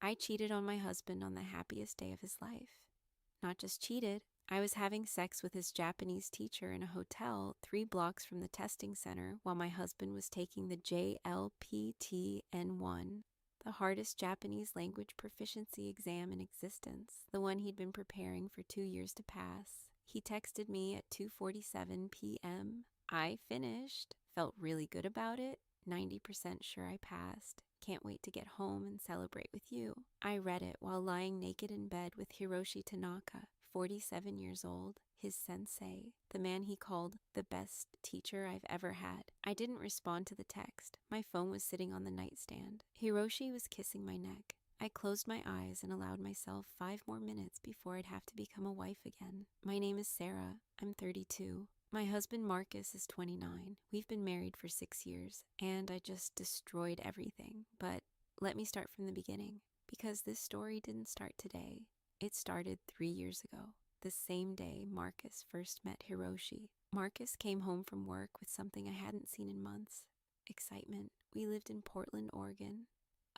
I cheated on my husband on the happiest day of his life. Not just cheated, I was having sex with his Japanese teacher in a hotel 3 blocks from the testing center while my husband was taking the JLPT N1, the hardest Japanese language proficiency exam in existence, the one he'd been preparing for 2 years to pass. He texted me at 2:47 p.m. I finished, felt really good about it, 90% sure I passed. Can't wait to get home and celebrate with you. I read it while lying naked in bed with Hiroshi Tanaka, 47 years old, his sensei, the man he called the best teacher I've ever had. I didn't respond to the text. My phone was sitting on the nightstand. Hiroshi was kissing my neck. I closed my eyes and allowed myself 5 more minutes before I'd have to become a wife again. My name is Sarah. I'm 32. My husband Marcus is 29. We've been married for 6 years, and I just destroyed everything. But let me start from the beginning, because this story didn't start today. It started 3 years ago, the same day Marcus first met Hiroshi. Marcus came home from work with something I hadn't seen in months: excitement. We lived in Portland, Oregon,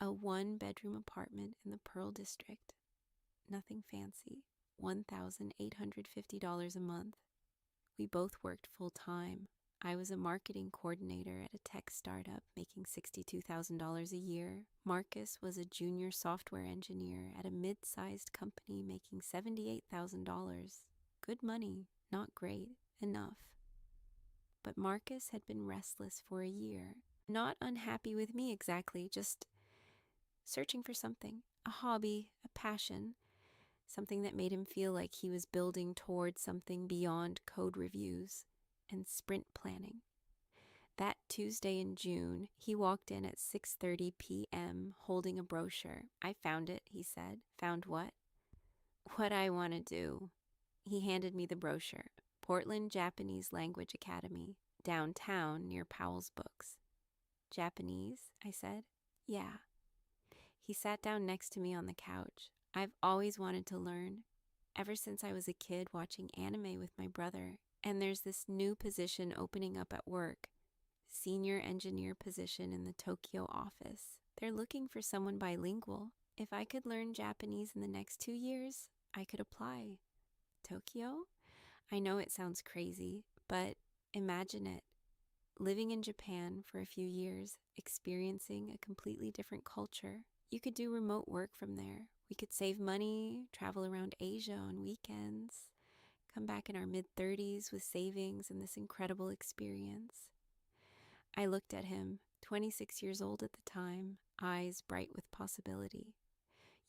a 1-bedroom apartment in the Pearl District. Nothing fancy, $1,850 a month. We both worked full-time. I was a marketing coordinator at a tech startup making $62,000 a year. Marcus was a junior software engineer at a mid-sized company making $78,000. Good money, not great, enough. But Marcus had been restless for a year. Not unhappy with me exactly, just searching for something, a hobby, a passion, something that made him feel like he was building towards something beyond code reviews and sprint planning. That Tuesday in June, he walked in at 6:30 p.m. holding a brochure. I found it, he said. Found what? What I want to do. He handed me the brochure. Portland Japanese Language Academy, downtown near Powell's Books. Japanese? I said. Yeah. He sat down next to me on the couch. I've always wanted to learn, ever since I was a kid watching anime with my brother. And there's this new position opening up at work, senior engineer position in the Tokyo office. They're looking for someone bilingual. If I could learn Japanese in the next 2 years, I could apply. Tokyo? I know it sounds crazy, but imagine it. Living in Japan for a few years, experiencing a completely different culture. You could do remote work from there. We could save money, travel around Asia on weekends, come back in our mid-30s with savings and this incredible experience. I looked at him, 26 years old at the time, eyes bright with possibility.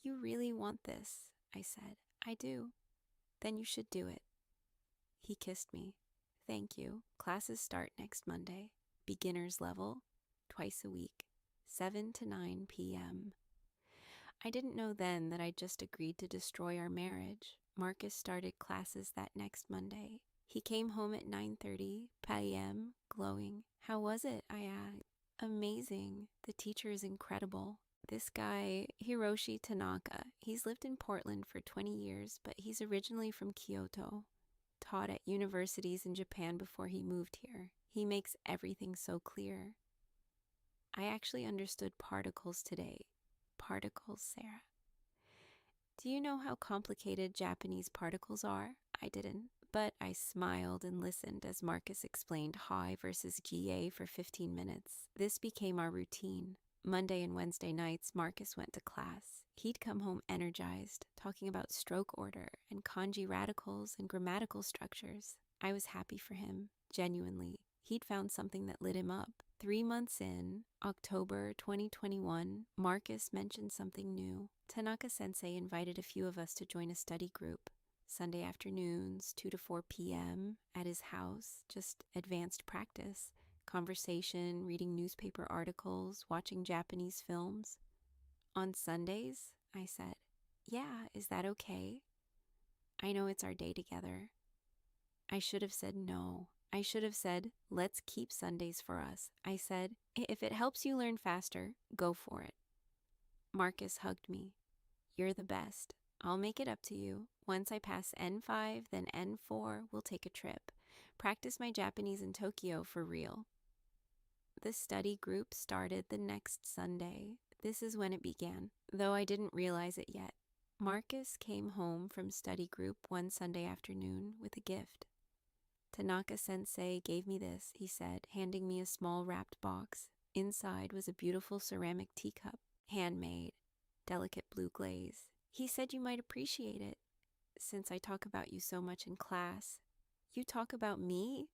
You really want this, I said. I do. Then you should do it. He kissed me. Thank you. Classes start next Monday. Beginner's level, twice a week, 7 to 9 p.m. I didn't know then that I'd just agreed to destroy our marriage. Marcus started classes that next Monday. He came home at 9:30 p.m., glowing. How was it? I asked. Amazing. The teacher is incredible. This guy, Hiroshi Tanaka, he's lived in Portland for 20 years, but he's originally from Kyoto. Taught at universities in Japan before he moved here. He makes everything so clear. I actually understood particles today. Particles, Sarah. Do you know how complicated Japanese particles are? I didn't, but I smiled and listened as Marcus explained Hi versus GA for 15 minutes. This became our routine. Monday and Wednesday nights, Marcus went to class. He'd come home energized, talking about stroke order and kanji radicals and grammatical structures. I was happy for him, genuinely. He'd found something that lit him up. 3 months in, October 2021, Marcus mentioned something new. Tanaka Sensei invited a few of us to join a study group. Sunday afternoons, 2 to 4 p.m. at his house, just advanced practice. Conversation, reading newspaper articles, watching Japanese films. On Sundays, I said, yeah, is that okay? I know it's our day together. I should have said no. I should have said, let's keep Sundays for us. I said, if it helps you learn faster, go for it. Marcus hugged me. You're the best. I'll make it up to you. Once I pass N5, then N4, we'll take a trip. Practice my Japanese in Tokyo for real. The study group started the next Sunday. This is when it began. though I didn't realize it yet. Marcus came home from study group one Sunday afternoon with a gift. Tanaka Sensei gave me this, he said, handing me a small wrapped box. Inside was a beautiful ceramic teacup, handmade, delicate blue glaze. He said you might appreciate it, since I talk about you so much in class. You talk about me?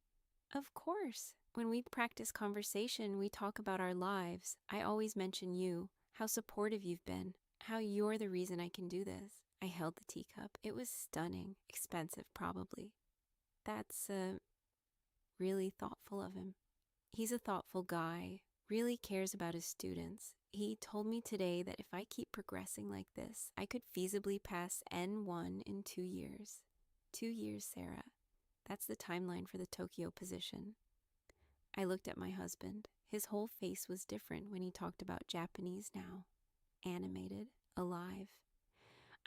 Of course. When we practice conversation, we talk about our lives. I always mention you, how supportive you've been, how you're the reason I can do this. I held the teacup. It was stunning, expensive probably. That's really thoughtful of him. He's a thoughtful guy, really cares about his students. He told me today that if I keep progressing like this, I could feasibly pass N1 in 2 years. 2 years, Sarah. That's the timeline for the Tokyo position. I looked at my husband. His whole face was different when he talked about Japanese now. Animated, alive.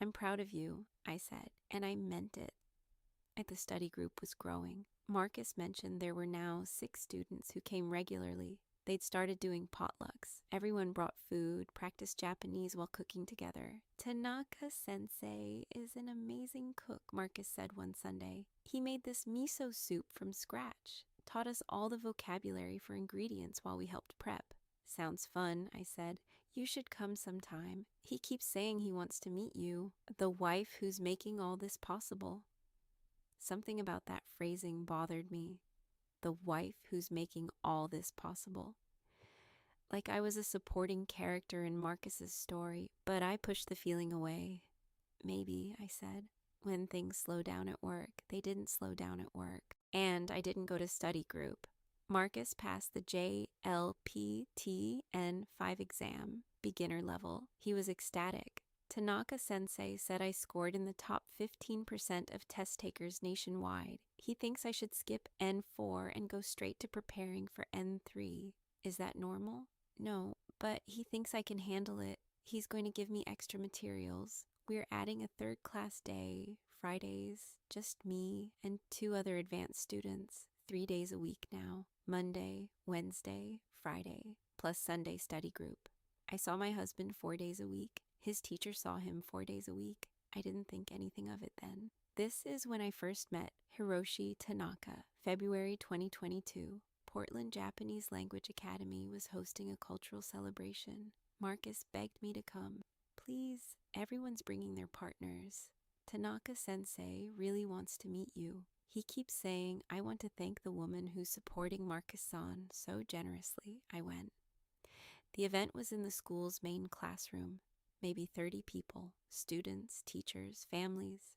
I'm proud of you, I said, and I meant it. The study group was growing. Marcus mentioned there were now 6 students who came regularly. They'd started doing potlucks. Everyone brought food, practiced Japanese while cooking together. Tanaka Sensei is an amazing cook, Marcus said one Sunday. He made this miso soup from scratch, taught us all the vocabulary for ingredients while we helped prep. Sounds fun, I said. You should come sometime. He keeps saying he wants to meet you, the wife who's making all this possible. Something about that phrasing bothered me. The wife who's making all this possible. Like I was a supporting character in Marcus's story, but I pushed the feeling away. Maybe, I said, when things slow down at work. They didn't slow down at work. And I didn't go to study group. Marcus passed the JLPT N1 exam, beginner level. He was ecstatic. Tanaka Sensei said I scored in the top 15% of test takers nationwide. He thinks I should skip N4 and go straight to preparing for N3. Is that normal? No, but he thinks I can handle it. He's going to give me extra materials. We're adding a 3rd class day, Fridays, just me and 2 other advanced students, 3 days a week now, Monday, Wednesday, Friday, plus Sunday study group. I saw my husband 4 days a week. His teacher saw him 4 days a week. I didn't think anything of it then. This is when I first met Hiroshi Tanaka, February 2022. Portland Japanese Language Academy was hosting a cultural celebration. Marcus begged me to come. Please, everyone's bringing their partners. Tanaka Sensei really wants to meet you. He keeps saying, I want to thank the woman who's supporting Marcus-san so generously. I went. The event was in the school's main classroom. Maybe 30 people, students, teachers, families.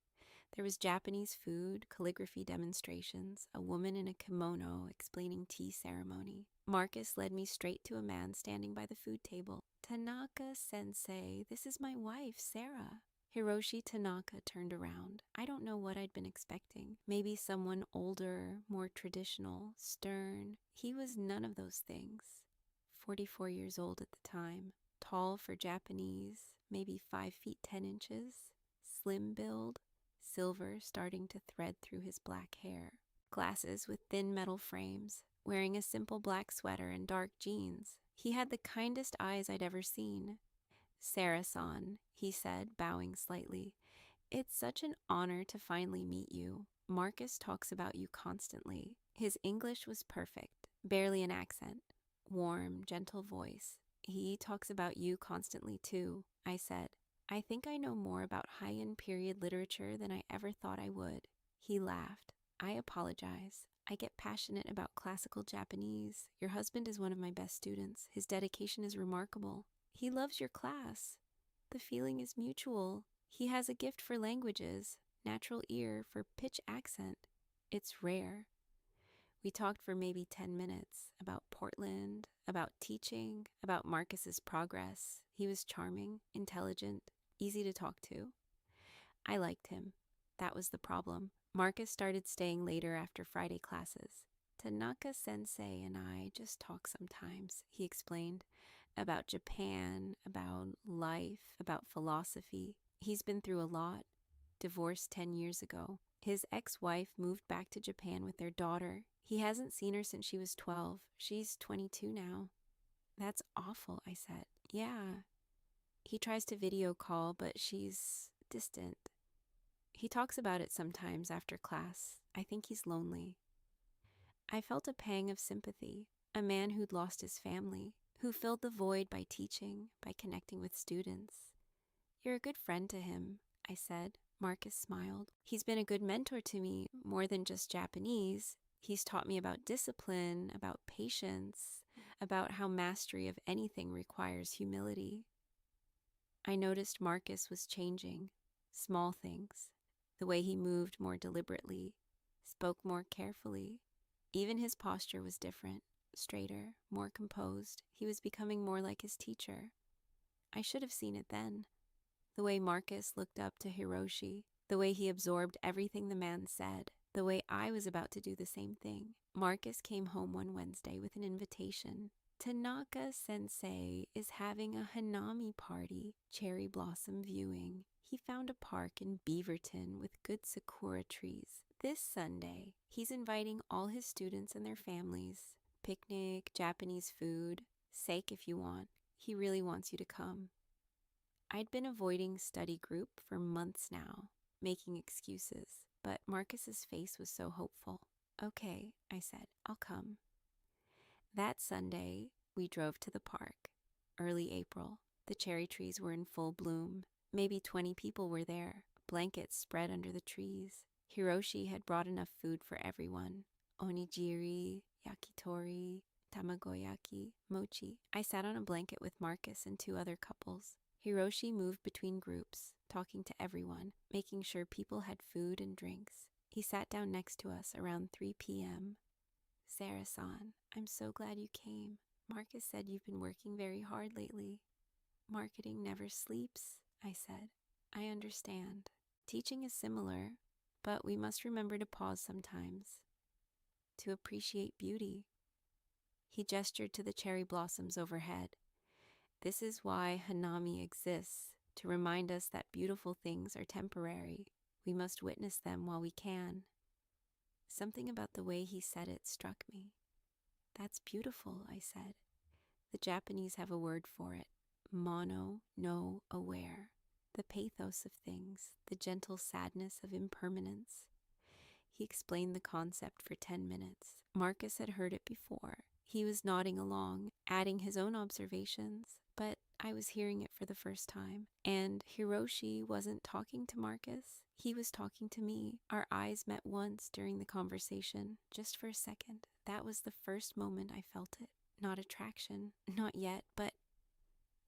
There was Japanese food, calligraphy demonstrations, a woman in a kimono explaining tea ceremony. Marcus led me straight to a man standing by the food table. Tanaka Sensei, this is my wife, Sarah. Hiroshi Tanaka turned around. I don't know what I'd been expecting. Maybe someone older, more traditional, stern. He was none of those things. 44 years old at the time. Tall for Japanese, maybe 5 feet 10 inches, slim build, silver starting to thread through his black hair, glasses with thin metal frames, wearing a simple black sweater and dark jeans. He had the kindest eyes I'd ever seen. Sarah-san, he said, bowing slightly. It's such an honor to finally meet you. Marcus talks about you constantly. His English was perfect, barely an accent, warm, gentle voice. He talks about you constantly too, I said. I think I know more about high-end period literature than I ever thought I would. He laughed. I apologize. I get passionate about classical Japanese. Your husband is one of my best students. His dedication is remarkable. He loves your class. The feeling is mutual. He has a gift for languages, natural ear for pitch accent. It's rare. We talked for maybe 10 minutes about Portland, about teaching, about Marcus's progress. He was charming, intelligent, easy to talk to. I liked him. That was the problem. Marcus started staying later after Friday classes. Tanaka Sensei and I just talk sometimes, he explained, about Japan, about life, about philosophy. He's been through a lot. Divorced 10 years ago. His ex-wife moved back to Japan with their daughter. He hasn't seen her since she was 12. She's 22 now. That's awful, I said. Yeah. He tries to video call, but she's distant. He talks about it sometimes after class. I think he's lonely. I felt a pang of sympathy. A man who'd lost his family, who filled the void by teaching, by connecting with students. You're a good friend to him, I said. Marcus smiled. He's been a good mentor to me, more than just Japanese. He's taught me about discipline, about patience, about how mastery of anything requires humility. I noticed Marcus was changing. Small things. The way he moved more deliberately, spoke more carefully. Even his posture was different, straighter, more composed. He was becoming more like his teacher. I should have seen it then. The way Marcus looked up to Hiroshi, the way he absorbed everything the man said, the way I was about to do the same thing. Marcus came home one Wednesday with an invitation. Tanaka Sensei is having a Hanami party, cherry blossom viewing. He found a park in Beaverton with good sakura trees. This Sunday, he's inviting all his students and their families. Picnic, Japanese food, sake if you want. He really wants you to come. I'd been avoiding study group for months now, making excuses, but Marcus's face was so hopeful. Okay, I said, I'll come. That Sunday, we drove to the park. Early April. The cherry trees were in full bloom. Maybe 20 people were there, blankets spread under the trees. Hiroshi had brought enough food for everyone. Onigiri, yakitori, tamagoyaki, mochi. I sat on a blanket with Marcus and 2 other couples. Hiroshi moved between groups, talking to everyone, making sure people had food and drinks. He sat down next to us around 3 p.m. Sarah-san, I'm so glad you came. Marcus said you've been working very hard lately. Marketing never sleeps, I said. I understand. Teaching is similar, but we must remember to pause sometimes, to appreciate beauty. He gestured to the cherry blossoms overhead. This is why Hanami exists, to remind us that beautiful things are temporary. We must witness them while we can. Something about the way he said it struck me. That's beautiful, I said. The Japanese have a word for it. Mono no aware. The pathos of things, the gentle sadness of impermanence. He explained the concept for 10 minutes. Marcus had heard it before. He was nodding along, adding his own observations, but I was hearing it for the first time. And Hiroshi wasn't talking to Marcus. He was talking to me. Our eyes met once during the conversation, just for a second. That was the first moment I felt it. Not attraction, not yet, but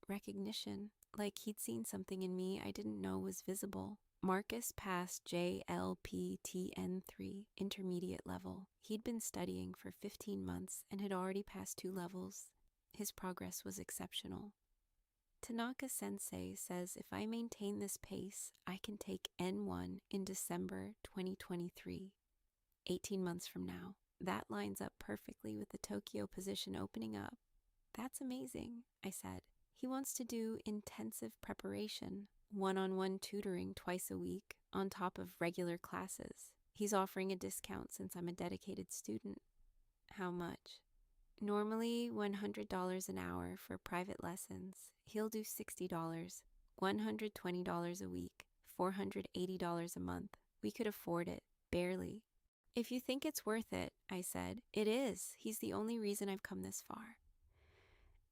recognition. Like he'd seen something in me I didn't know was visible. Marcus passed JLPT N1, intermediate level. He'd been studying for 15 months and had already passed 2 levels. His progress was exceptional. Tanaka Sensei says if I maintain this pace, I can take N1 in December 2023, 18 months from now. That lines up perfectly with the Tokyo position opening up. That's amazing, I said. He wants to do intensive preparation, one-on-one tutoring twice a week, on top of regular classes. He's offering a discount since I'm a dedicated student. How much? Normally $100 an hour for private lessons. He'll do $60, $120 a week, $480 a month. We could afford it, barely. If you think it's worth it, I said, it is. He's the only reason I've come this far.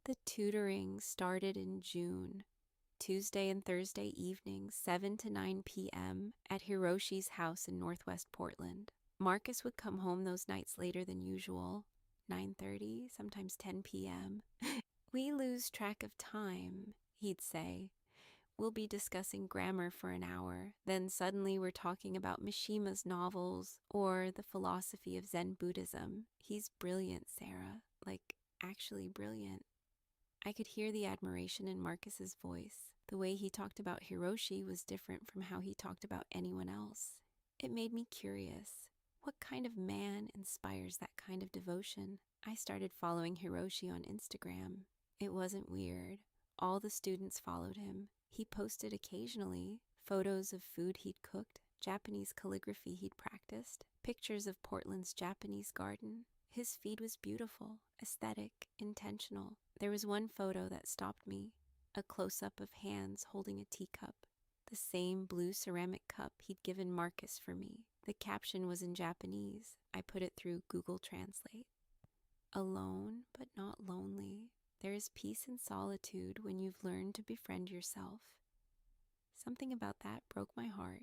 The tutoring started in June, Tuesday and Thursday evenings, 7 to 9 p.m. at Hiroshi's house in Northwest Portland. Marcus would come home those nights later than usual, 9:30, sometimes 10 p.m. We lose track of time, he'd say. We'll be discussing grammar for an hour, then suddenly we're talking about Mishima's novels or the philosophy of Zen Buddhism. He's brilliant, Sarah, like actually brilliant. I could hear the admiration in Marcus's voice. The way he talked about Hiroshi was different from how he talked about anyone else. It made me curious. What kind of man inspires that kind of devotion? I started following Hiroshi on Instagram. It wasn't weird. All the students followed him. He posted occasionally photos of food he'd cooked, Japanese calligraphy he'd practiced, pictures of Portland's Japanese garden. His feed was beautiful, aesthetic, intentional. There was one photo that stopped me. a close-up of hands holding a teacup. The same blue ceramic cup he'd given Marcus for me. The caption was in Japanese. I put it through Google Translate. Alone, but not lonely. There is peace in solitude when you've learned to befriend yourself. Something about that broke my heart.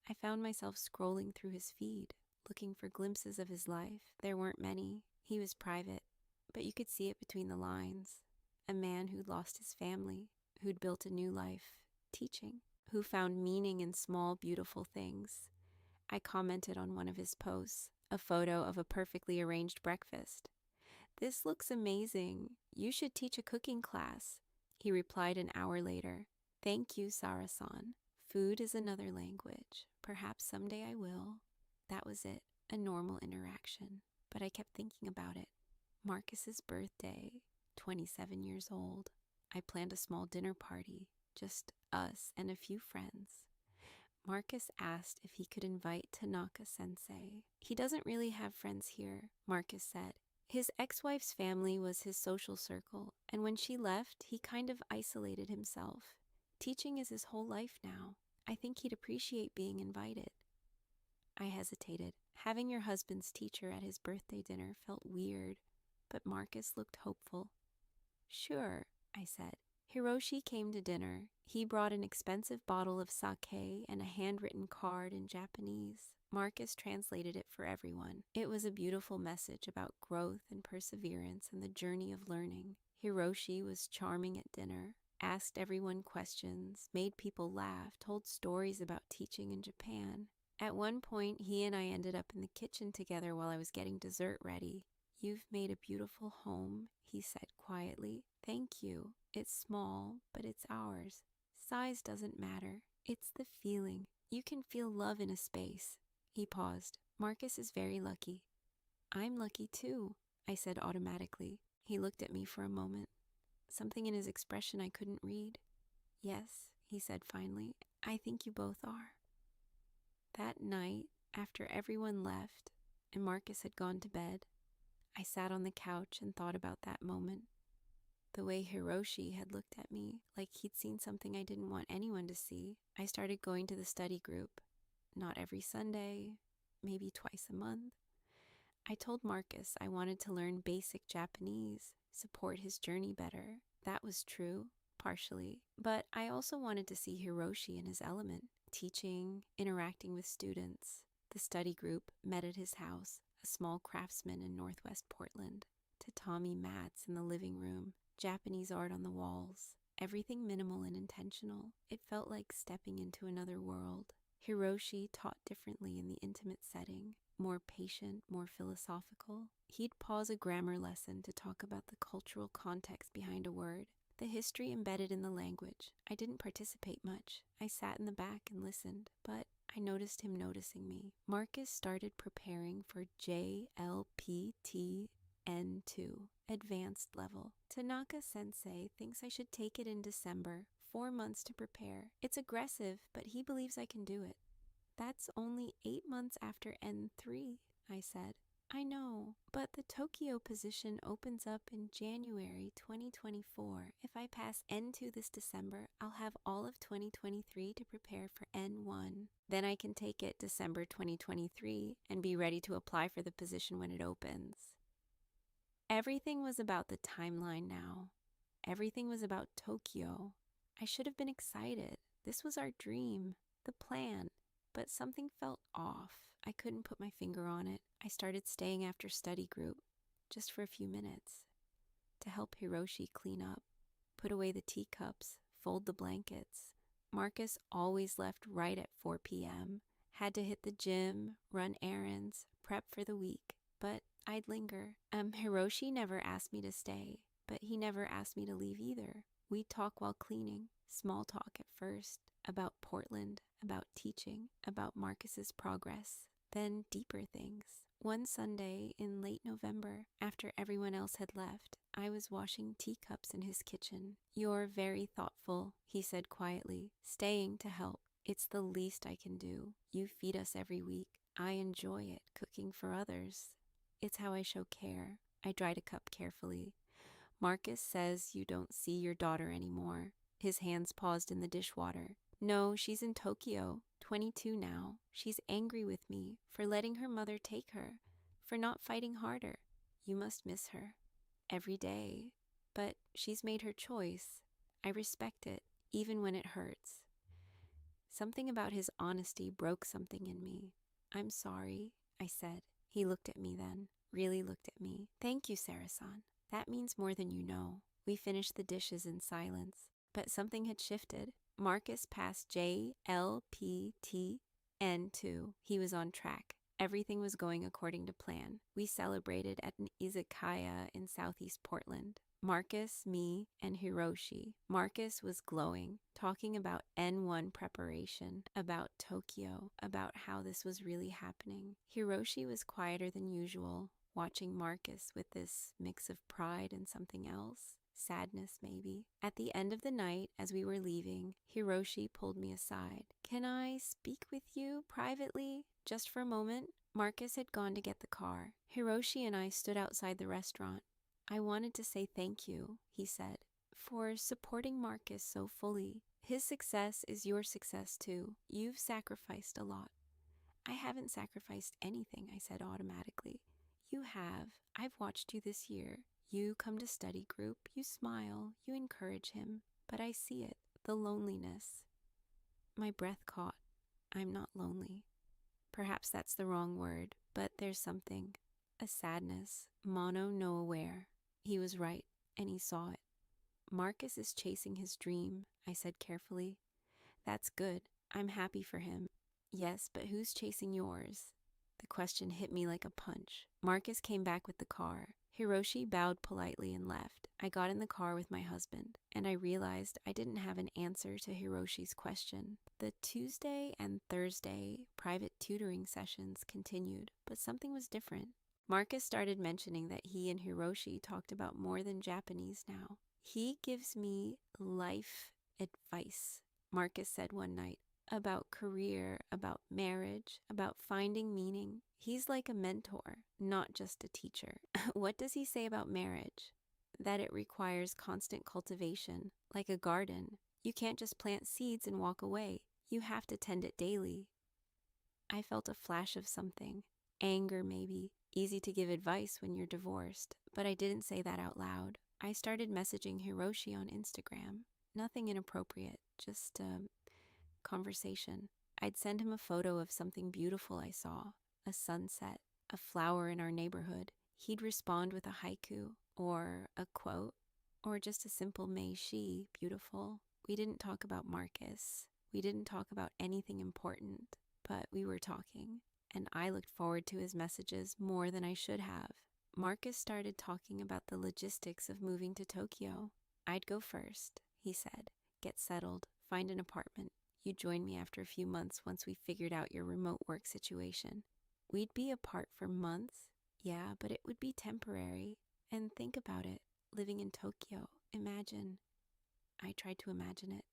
I found myself scrolling through his feed, looking for glimpses of his life. There weren't many. He was private, but you could see it between the lines. A man who'd lost his family, who'd built a new life, teaching, who found meaning in small, beautiful things. I commented on one of his posts, a photo of a perfectly arranged breakfast. "This looks amazing. You should teach a cooking class." He replied an hour later, "Thank you, Sara-san. Food is another language. Perhaps someday I will." That was it, a normal interaction. But I kept thinking about it. Marcus's birthday, 27 years old. I planned a small dinner party, just us and a few friends. Marcus asked if he could invite Tanaka Sensei. "He doesn't really have friends here," Marcus said. His ex-wife's family was his social circle, and when she left, he kind of isolated himself. Teaching is his whole life now. I think he'd appreciate being invited. I hesitated. Having your husband's teacher at his birthday dinner felt weird, but Marcus looked hopeful. "Sure," I said. Hiroshi came to dinner. He brought an expensive bottle of sake and a handwritten card in Japanese. Marcus translated it for everyone. It was a beautiful message about growth and perseverance and the journey of learning. Hiroshi was charming at dinner, asked everyone questions, made people laugh, told stories about teaching in Japan. At one point, he and I ended up in the kitchen together while I was getting dessert ready. "You've made a beautiful home," he said quietly. "Thank you. It's small, but it's ours. Size doesn't matter. It's the feeling. You can feel love in a space." He paused. "Marcus is very lucky." "I'm lucky too," I said automatically. He looked at me for a moment. Something in his expression I couldn't read. "Yes," he said finally, "I think you both are." That night, after everyone left and Marcus had gone to bed, I sat on the couch and thought about that moment. The way Hiroshi had looked at me, like he'd seen something I didn't want anyone to see. I started going to the study group. Not every Sunday, maybe twice a month. I told Marcus I wanted to learn basic Japanese, support his journey better. That was true, partially. But I also wanted to see Hiroshi in his element, teaching, interacting with students. The study group met at his house, a small craftsman in Northwest Portland. Tatami mats in the living room, Japanese art on the walls, everything minimal and intentional. It felt like stepping into another world. Hiroshi taught differently in the intimate setting, more patient, more philosophical. He'd pause a grammar lesson to talk about the cultural context behind a word, the history embedded in the language. I didn't participate much. I sat in the back and listened, but I noticed him noticing me. Marcus started preparing for JLPT N2, advanced level. Tanaka Sensei thinks I should take it in December, 4 months to prepare. It's aggressive, but he believes I can do it. That's only 8 months after N3, I said. I know, but the Tokyo position opens up in January 2024. If I pass N2 this December, I'll have all of 2023 to prepare for N1. Then I can take it December 2023 and be ready to apply for the position when it opens. Everything was about the timeline now. Everything was about Tokyo. I should have been excited. This was our dream, the plan. But something felt off. I couldn't put my finger on it. I started staying after study group, just for a few minutes, to help Hiroshi clean up, put away the teacups, fold the blankets. Marcus always left right at 4 p.m., had to hit the gym, run errands, prep for the week, but I'd linger. Hiroshi never asked me to stay, but he never asked me to leave either. We'd talk while cleaning, small talk at first, about Portland, about teaching, about Marcus's progress, then deeper things. One Sunday in late November, after everyone else had left, I was washing teacups in his kitchen. "You're very thoughtful," he said quietly, "staying to help. It's the least I can do. You feed us every week. I enjoy it, cooking for others. It's how I show care." I dried a cup carefully. Marcus says you don't see your daughter anymore. His hands paused in the dishwater. No, she's in Tokyo, 22 now. She's angry with me for letting her mother take her, for not fighting harder. You must miss her. Every day. But she's made her choice. I respect it, even when it hurts. Something about his honesty broke something in me. I'm sorry, I said. He looked at me then, really looked at me. Thank you, Sarah-san. That means more than you know. We finished the dishes in silence, but something had shifted. Marcus passed JLPT N2. He was on track. Everything was going according to plan. We celebrated at an izakaya in southeast Portland. Marcus, me, and Hiroshi. Marcus was glowing, talking about N1 preparation, about Tokyo, about how this was really happening. Hiroshi was quieter than usual, watching Marcus with this mix of pride and something else. Sadness, maybe. At the end of the night, as we were leaving, Hiroshi pulled me aside. Can I speak with you privately? Just for a moment? Marcus had gone to get the car. Hiroshi and I stood outside the restaurant. I wanted to say thank you, he said, for supporting Marcus so fully. His success is your success too. You've sacrificed a lot. I haven't sacrificed anything, I said automatically. You have. I've watched you this year. You come to study group, you smile, you encourage him. But I see it, the loneliness. My breath caught. I'm not lonely. Perhaps that's the wrong word, but there's something. A sadness. Mono no aware. He was right, and he saw it. Marcus is chasing his dream, I said carefully. That's good. I'm happy for him. Yes, but who's chasing yours? The question hit me like a punch. Marcus came back with the car. Hiroshi bowed politely and left. I got in the car with my husband, and I realized I didn't have an answer to Hiroshi's question. The Tuesday and Thursday private tutoring sessions continued, but something was different. Marcus started mentioning that he and Hiroshi talked about more than Japanese now. He gives me life advice, Marcus said one night, about career, about marriage, about finding meaning. He's like a mentor, not just a teacher. What does he say about marriage? That it requires constant cultivation, like a garden. You can't just plant seeds and walk away. You have to tend it daily. I felt a flash of something. Anger, maybe. Easy to give advice when you're divorced, but I didn't say that out loud. I started messaging Hiroshi on Instagram. Nothing inappropriate, just a conversation. I'd send him a photo of something beautiful I saw, a sunset, a flower in our neighborhood. He'd respond with a haiku, or a quote, or just a simple meishi, beautiful. We didn't talk about Marcus. We didn't talk about anything important, but we were talking. And I looked forward to his messages more than I should have. Marcus started talking about the logistics of moving to Tokyo. I'd go first, he said. Get settled, find an apartment. You'd join me after a few months once we figured out your remote work situation. We'd be apart for months, yeah, but it would be temporary. And think about it, living in Tokyo, imagine. I tried to imagine it.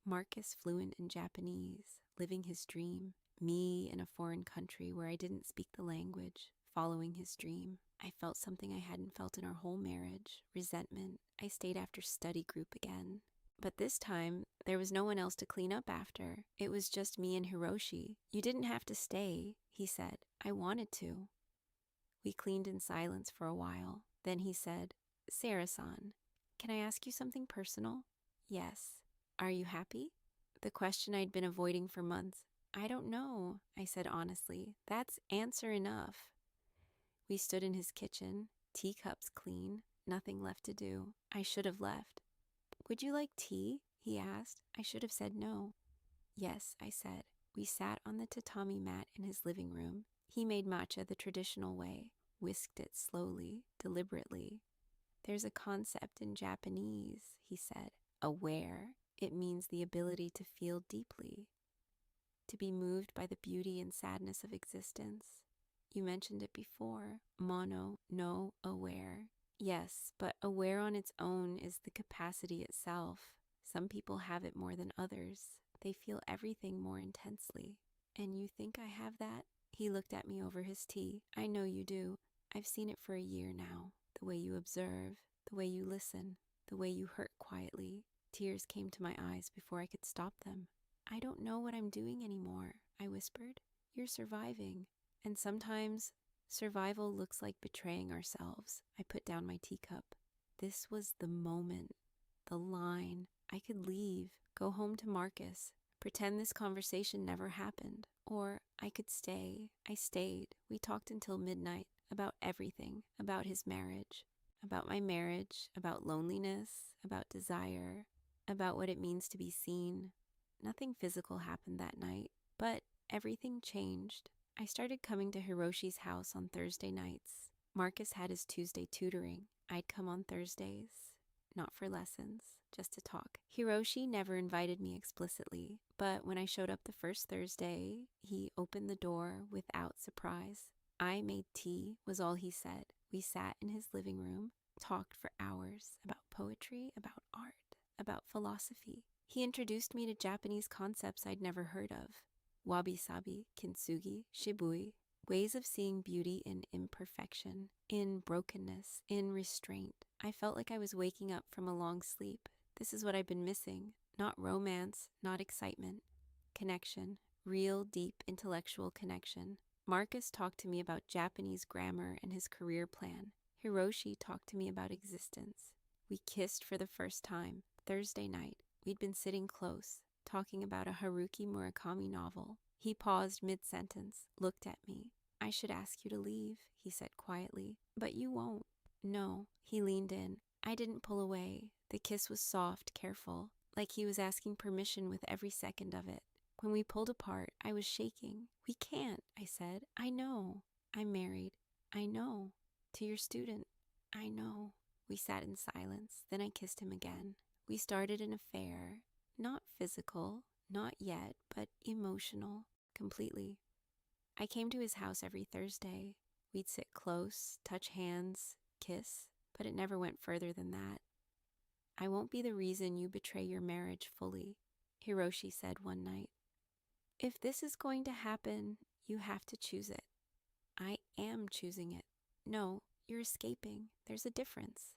Marcus fluent in Japanese, living his dream. Me in a foreign country where I didn't speak the language, following his dream. I felt something I hadn't felt in our whole marriage, resentment. I stayed after study group again. But this time, there was no one else to clean up after. It was just me and Hiroshi. You didn't have to stay, he said. I wanted to. We cleaned in silence for a while. Then he said, Sarah-san, can I ask you something personal? Yes. Are you happy? The question I'd been avoiding for months. I don't know, I said honestly. That's answer enough. We stood in his kitchen, teacups clean, nothing left to do. I should have left. Would you like tea? He asked. I should have said no. Yes, I said. We sat on the tatami mat in his living room. He made matcha the traditional way, whisked it slowly, deliberately. There's a concept in Japanese, he said. Aware. It means the ability to feel deeply, to be moved by the beauty and sadness of existence. You mentioned it before. Mono no aware. Yes, but aware on its own is the capacity itself. Some people have it more than others. They feel everything more intensely. And you think I have that? He looked at me over his tea. I know you do. I've seen it for a year now. The way you observe, the way you listen, the way you hurt quietly. Tears came to my eyes before I could stop them. I don't know what I'm doing anymore, I whispered. You're surviving. And sometimes survival looks like betraying ourselves. I put down my teacup. This was the moment, the line. I could leave, go home to Marcus, pretend this conversation never happened. Or I could stay. I stayed. We talked until midnight about everything, about his marriage, about my marriage, about loneliness, about desire, about what it means to be seen. Nothing physical happened that night, but everything changed. I started coming to Hiroshi's house on Thursday nights. Marcus had his Tuesday tutoring. I'd come on Thursdays, not for lessons, just to talk. Hiroshi never invited me explicitly, but when I showed up the first Thursday, he opened the door without surprise. I made tea, was all he said. We sat in his living room, talked for hours about poetry, about art, about philosophy. He introduced me to Japanese concepts I'd never heard of. Wabi-sabi, kintsugi, shibui, ways of seeing beauty in imperfection, in brokenness, in restraint. I felt like I was waking up from a long sleep. This is what I've been missing. Not romance, not excitement. Connection, real, deep intellectual connection. Marcus talked to me about Japanese grammar and his career plan. Hiroshi talked to me about existence. We kissed for the first time, Thursday night. We'd been sitting close, talking about a Haruki Murakami novel. He paused mid-sentence, looked at me. I should ask you to leave, he said quietly, but you won't. No, he leaned in. I didn't pull away. The kiss was soft, careful, like he was asking permission with every second of it. When we pulled apart, I was shaking. We can't, I said. I know. I'm married. I know. To your student. I know. We sat in silence. Then I kissed him again. We started an affair. Not physical, not yet, but emotional, completely. I came to his house every Thursday. We'd sit close, touch hands, kiss, but it never went further than that. I won't be the reason you betray your marriage fully, Hiroshi said one night. If this is going to happen, you have to choose it. I am choosing it. No, you're escaping. There's a difference.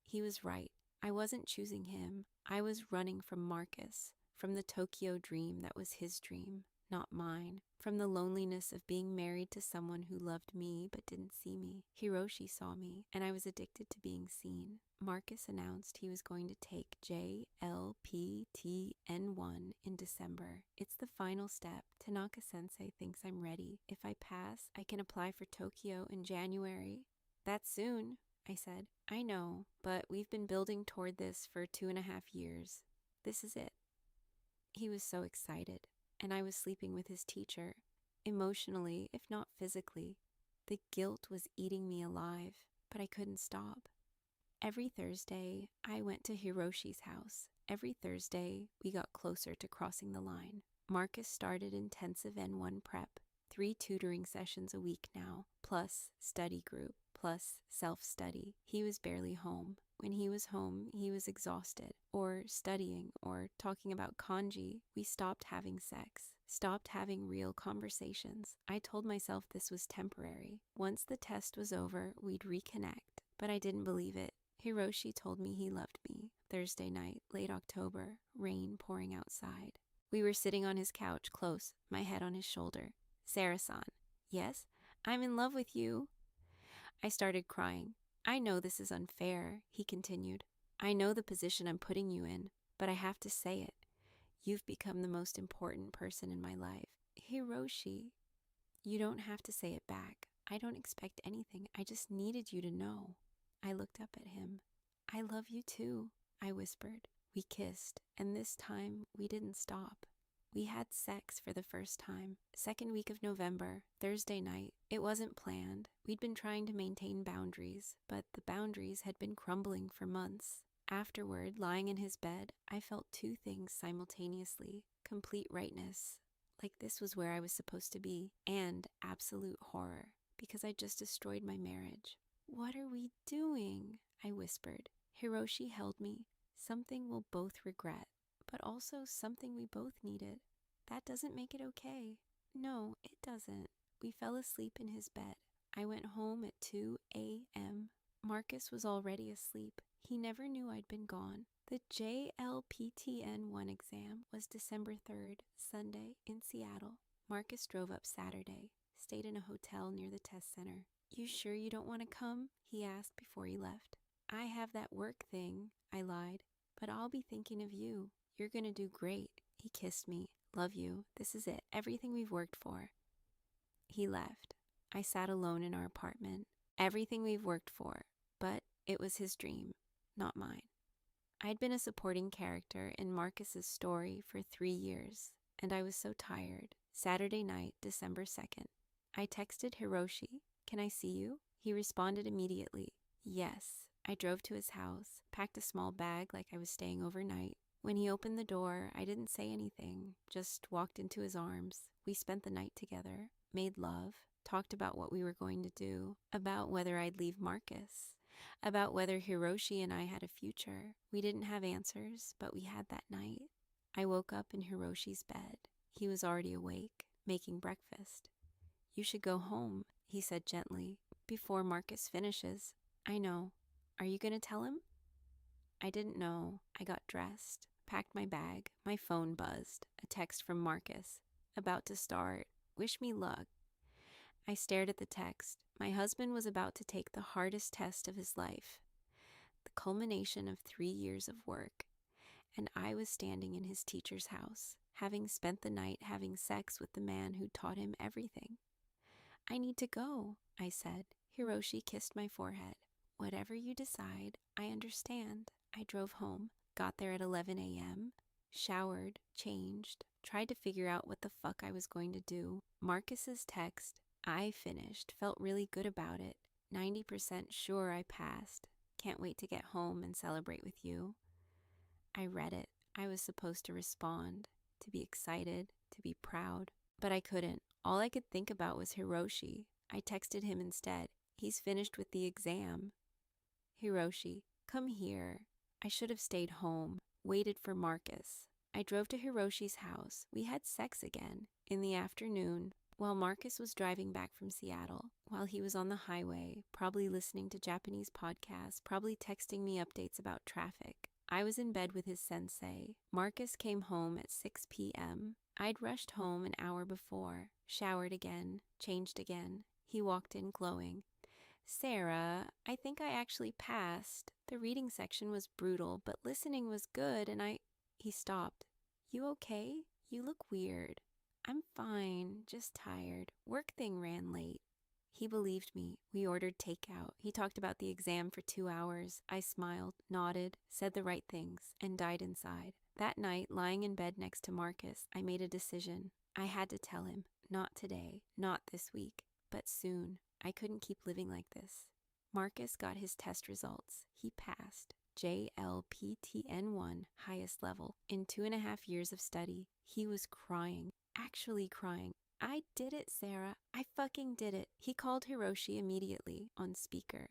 He was right. I wasn't choosing him. I was running from Marcus, from the Tokyo dream that was his dream, not mine, from the loneliness of being married to someone who loved me but didn't see me. Hiroshi saw me, and I was addicted to being seen. Marcus announced he was going to take JLPT N1 in December. It's the final step. Tanaka Sensei thinks I'm ready. If I pass, I can apply for Tokyo in January. That's soon, I said. I know, but we've been building toward this for 2.5 years. This is it. He was so excited, and I was sleeping with his teacher. Emotionally, if not physically, the guilt was eating me alive, but I couldn't stop. Every Thursday, I went to Hiroshi's house. Every Thursday, we got closer to crossing the line. Marcus started intensive N1 prep, 3 tutoring sessions a week now, plus study group, plus self-study. He was barely home. When he was home, he was exhausted, or studying, or talking about kanji. We stopped having sex, stopped having real conversations. I told myself this was temporary. Once the test was over, we'd reconnect, but I didn't believe it. Hiroshi told me he loved me. Thursday night, late October, rain pouring outside. We were sitting on his couch, close, my head on his shoulder. Sarah-san. Yes? I'm in love with you. I started crying. I know this is unfair, he continued. I know the position I'm putting you in, but I have to say it. You've become the most important person in my life. Hiroshi, you don't have to say it back. I don't expect anything. I just needed you to know. I looked up at him. I love you too, I whispered. We kissed, and this time we didn't stop. We had sex for the first time. Second week of November, Thursday night. It wasn't planned. We'd been trying to maintain boundaries, but the boundaries had been crumbling for months. Afterward, lying in his bed, I felt 2 things simultaneously. Complete rightness, like this was where I was supposed to be, and absolute horror, because I just destroyed my marriage. What are we doing? I whispered. Hiroshi held me. Something we'll both regret, but also something we both needed. That doesn't make it okay. No, it doesn't. We fell asleep in his bed. I went home at 2 a.m. Marcus was already asleep. He never knew I'd been gone. The JLPT N1 exam was December 3rd, Sunday, in Seattle. Marcus drove up Saturday, stayed in a hotel near the test center. "You sure you don't want to come?" he asked before he left. "I have that work thing," I lied, "but I'll be thinking of you. You're gonna do great." He kissed me. "Love you. This is it. Everything we've worked for." He left. I sat alone in our apartment. Everything we've worked for. But it was his dream, not mine. I'd been a supporting character in Marcus's story for 3 years, and I was so tired. Saturday night, December 2nd. I texted Hiroshi, "Can I see you?" He responded immediately, "Yes." I drove to his house, packed a small bag like I was staying overnight. When he opened the door, I didn't say anything, just walked into his arms. We spent the night together, made love, talked about what we were going to do, about whether I'd leave Marcus, about whether Hiroshi and I had a future. We didn't have answers, but we had that night. I woke up in Hiroshi's bed. He was already awake, making breakfast. "You should go home," he said gently, "before Marcus finishes." "I know. Are you going to tell him?" I didn't know. I got dressed, packed my bag. My phone buzzed. A text from Marcus. "About to start. Wish me luck." I stared at the text. My husband was about to take the hardest test of his life, the culmination of 3 years of work, and I was standing in his teacher's house, having spent the night having sex with the man who taught him everything. "I need to go," I said. Hiroshi kissed my forehead. "Whatever you decide, I understand." I drove home, got there at 11 a.m., showered, changed, tried to figure out what the fuck I was going to do. Marcus's text, "I finished," felt really good about it. 90% sure I passed. Can't wait to get home and celebrate with you. I read it. I was supposed to respond, to be excited, to be proud, but I couldn't. All I could think about was Hiroshi. I texted him instead. "He's finished with the exam." "Hiroshi, come here." I should have stayed home, waited for Marcus. I drove to Hiroshi's house. We had sex again. In the afternoon, while Marcus was driving back from Seattle, while he was on the highway, probably listening to Japanese podcasts, probably texting me updates about traffic, I was in bed with his sensei. Marcus came home at 6 p.m. I'd rushed home an hour before, showered again, changed again. He walked in glowing. "Sarah, I think I actually passed. The reading section was brutal, but listening was good, and He stopped. "You okay? You look weird." "I'm fine, just tired. Work thing ran late." He believed me. We ordered takeout. He talked about the exam for 2 hours. I smiled, nodded, said the right things, and died inside. That night, lying in bed next to Marcus, I made a decision. I had to tell him. Not today, not this week, but soon. I couldn't keep living like this. Marcus got his test results. He passed. JLPT N1, highest level. In 2.5 years of study, he was crying. Actually crying. "I did it, Sarah. I fucking did it." He called Hiroshi immediately on speaker.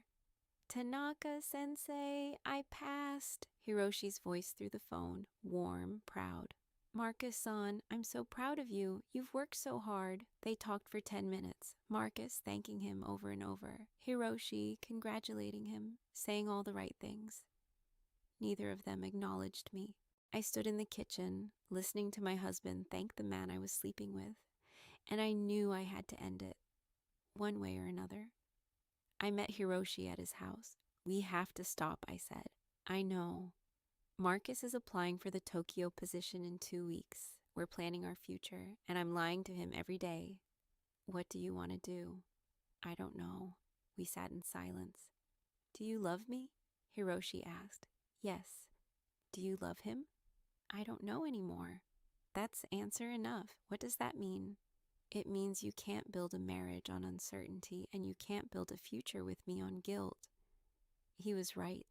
"Tanaka Sensei, I passed." Hiroshi's voice through the phone, warm, proud. "Marcus-san, I'm so proud of you. You've worked so hard." They talked for 10 minutes. Marcus thanking him over and over. Hiroshi congratulating him, saying all the right things. Neither of them acknowledged me. I stood in the kitchen, listening to my husband thank the man I was sleeping with, and I knew I had to end it, one way or another. I met Hiroshi at his house. "We have to stop," I said. "I know. Marcus is applying for the Tokyo position in 2 weeks. We're planning our future, and I'm lying to him every day. What do you want to do?" "I don't know." We sat in silence. "Do you love me?" Hiroshi asked. "Yes." "Do you love him?" "I don't know anymore." "That's answer enough. What does that mean?" "It means you can't build a marriage on uncertainty, and you can't build a future with me on guilt." He was right.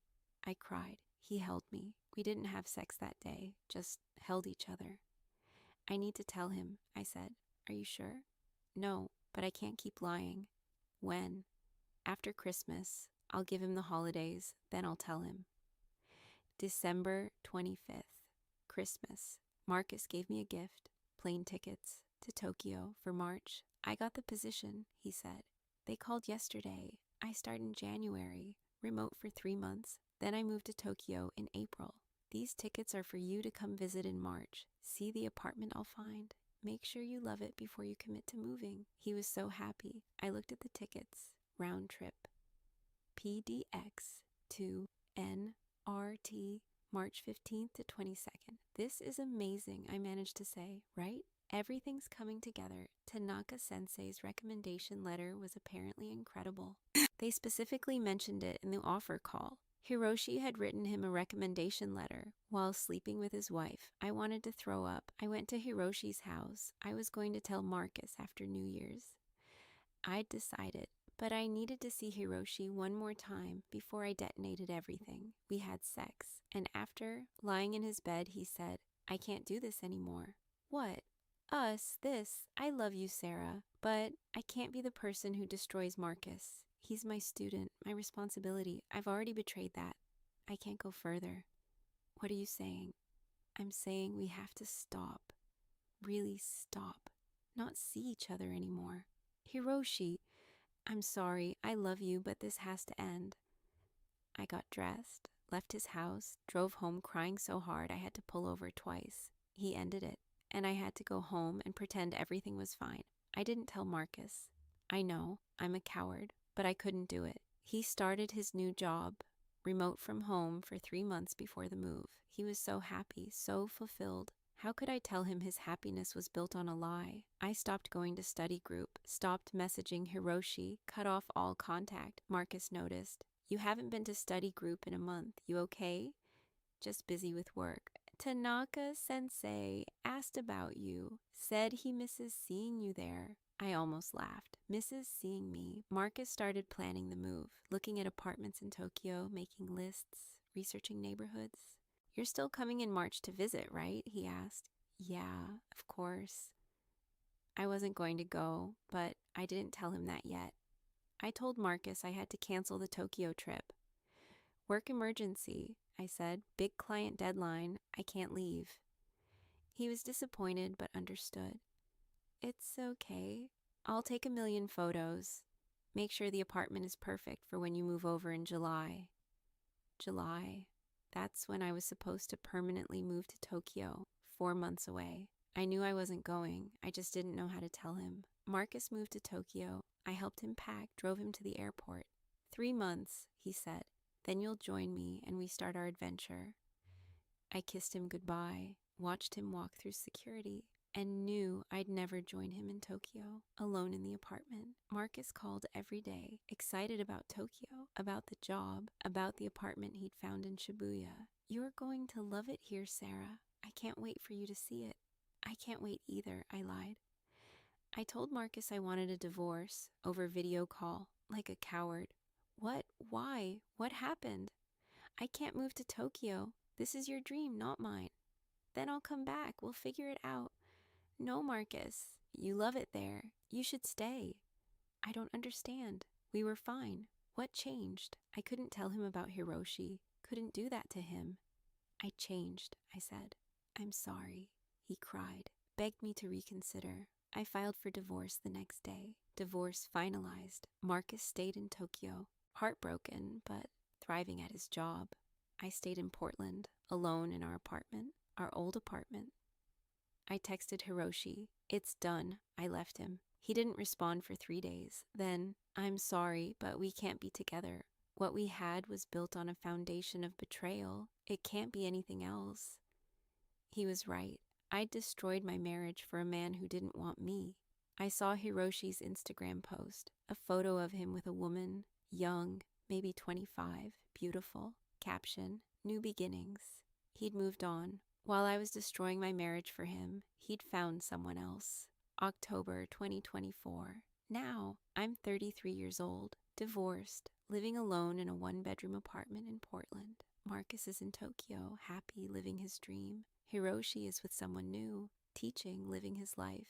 I cried. He held me. We didn't have sex that day, just held each other. "I need to tell him," I said. "Are you sure?" "No, but I can't keep lying." "When?" "After Christmas. I'll give him the holidays, then I'll tell him." December 25th, Christmas. Marcus gave me a gift, plane tickets to Tokyo for March. "I got the position," he said. "They called yesterday. I start in January. remote for 3 months. Then I moved to Tokyo in April. These tickets are for you to come visit in March. See the apartment I'll find. Make sure you love it before you commit to moving." He was so happy. I looked at the tickets. Round trip. PDX to NRT, March 15th to 22nd. "This is amazing," I managed to say, "right? Everything's coming together." Tanaka Sensei's recommendation letter was apparently incredible. They specifically mentioned it in the offer call. Hiroshi had written him a recommendation letter while sleeping with his wife. I wanted to throw up. I went to Hiroshi's house. I was going to tell Marcus after New Year's. I'd decided, but I needed to see Hiroshi one more time before I detonated everything. We had sex, and after, lying in his bed, he said, "I can't do this anymore." "What?" "Us, this. I love you, Sarah, but I can't be the person who destroys Marcus. He's my student, my responsibility. I've already betrayed that. I can't go further." "What are you saying?" "I'm saying we have to stop. Really stop. Not see each other anymore." "Hiroshi, I'm sorry. I love you, but this has to end." I got dressed, left his house, drove home crying so hard I had to pull over twice. He ended it, and I had to go home and pretend everything was fine. I didn't tell Marcus. I know, I'm a coward, but I couldn't do it. He started his new job, remote from home, for 3 months before the move. He was so happy, so fulfilled. How could I tell him his happiness was built on a lie? I stopped going to study group, stopped messaging Hiroshi, cut off all contact. Marcus noticed. "You haven't been to study group in a month. You okay?" "Just busy with work." "Tanaka Sensei asked about you. Said he misses seeing you there." I almost laughed. Misses seeing me. Marcus started planning the move, looking at apartments in Tokyo, making lists, researching neighborhoods. "You're still coming in March to visit, right?" he asked. "Yeah, of course." I wasn't going to go, but I didn't tell him that yet. I told Marcus I had to cancel the Tokyo trip. "Work emergency," I said. "Big client deadline. I can't leave." He was disappointed but understood. "It's okay. I'll take 1,000,000 photos. Make sure the apartment is perfect for when you move over in July." July. That's when I was supposed to permanently move to Tokyo, 4 months away. I knew I wasn't going. I just didn't know how to tell him. Marcus moved to Tokyo. I helped him pack, drove him to the airport. 3 months, he said. Then you'll join me and we start our adventure. I kissed him goodbye, watched him walk through security, and knew I'd never join him in Tokyo, alone in the apartment. Marcus called every day, excited about Tokyo, about the job, about the apartment he'd found in Shibuya. You're going to love it here, Sarah. I can't wait for you to see it. I can't wait either, I lied. I told Marcus I wanted a divorce over video call, like a coward. What? Why? What happened? I can't move to Tokyo. This is your dream, not mine. Then I'll come back. We'll figure it out. No, Marcus. You love it there. You should stay. I don't understand. We were fine. What changed? I couldn't tell him about Hiroshi. Couldn't do that to him. I changed, I said. I'm sorry. He cried, begged me to reconsider. I filed for divorce the next day. Divorce finalized. Marcus stayed in Tokyo, heartbroken, but thriving at his job. I stayed in Portland, alone in our apartment, our old apartment. I texted Hiroshi. It's done. I left him. He didn't respond for 3 days. Then, I'm sorry, but we can't be together. What we had was built on a foundation of betrayal. It can't be anything else. He was right. I destroyed my marriage for a man who didn't want me. I saw Hiroshi's Instagram post, a photo of him with a woman, young, maybe 25, beautiful. Caption, new beginnings. He'd moved on. While I was destroying my marriage for him, he'd found someone else. October 2024. Now, I'm 33 years old, divorced, living alone in a 1-bedroom apartment in Portland. Marcus is in Tokyo, happy, living his dream. Hiroshi is with someone new, teaching, living his life.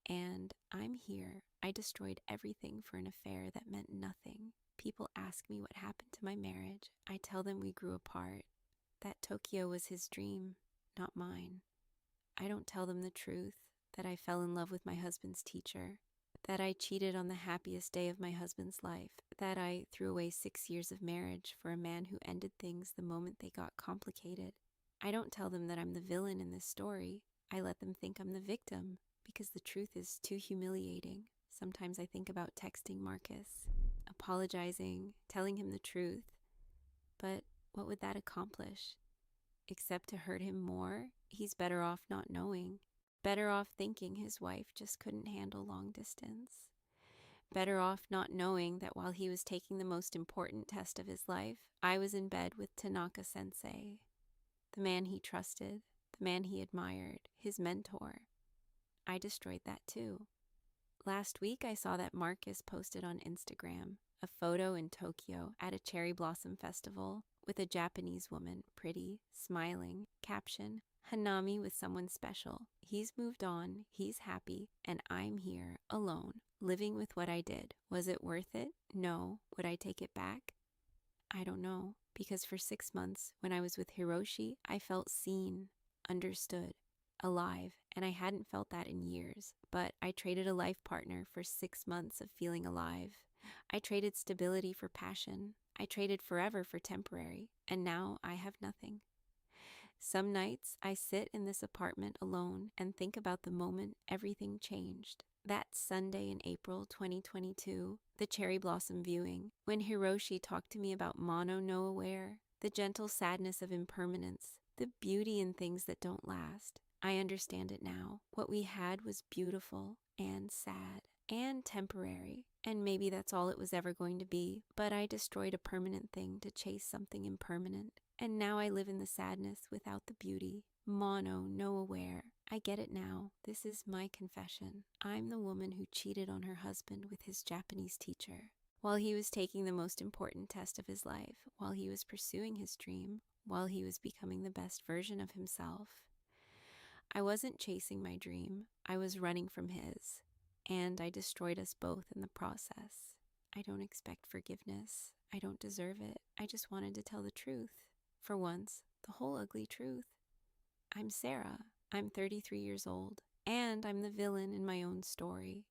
And I'm here. I destroyed everything for an affair that meant nothing. People ask me what happened to my marriage. I tell them we grew apart. That Tokyo was his dream, not mine. I don't tell them the truth, that I fell in love with my husband's teacher, that I cheated on the happiest day of my husband's life, that I threw away 6 years of marriage for a man who ended things the moment they got complicated. I don't tell them that I'm the villain in this story. I let them think I'm the victim, because the truth is too humiliating. Sometimes I think about texting Marcus, apologizing, telling him the truth. But what would that accomplish? Except to hurt him more? He's better off not knowing. Better off thinking his wife just couldn't handle long distance. Better off not knowing that while he was taking the most important test of his life, I was in bed with Tanaka Sensei, the man he trusted, the man he admired, his mentor. I destroyed that too. Last week I saw that Marcus posted on Instagram a photo in Tokyo at a cherry blossom festival with a Japanese woman, pretty, smiling, caption, Hanami with someone special. He's moved on, he's happy, and I'm here, alone, living with what I did. Was it worth it? No. Would I take it back? I don't know, because for 6 months, when I was with Hiroshi, I felt seen, understood, alive, and I hadn't felt that in years. But I traded a life partner for 6 months of feeling alive. I traded stability for passion. I traded forever for temporary, and now I have nothing. Some nights I sit in this apartment alone and think about the moment everything changed. That Sunday in April 2022, the cherry blossom viewing, when Hiroshi talked to me about mono no aware, the gentle sadness of impermanence, the beauty in things that don't last. I understand it now. What we had was beautiful and sad and temporary, and maybe that's all it was ever going to be, but I destroyed a permanent thing to chase something impermanent. And now I live in the sadness without the beauty. Mono, no aware. I get it now. This is my confession. I'm the woman who cheated on her husband with his Japanese teacher. While he was taking the most important test of his life, while he was pursuing his dream, while he was becoming the best version of himself. I wasn't chasing my dream. I was running from his. And I destroyed us both in the process. I don't expect forgiveness. I don't deserve it. I just wanted to tell the truth. For once, the whole ugly truth. I'm Sarah. I'm 33 years old, and I'm the villain in my own story.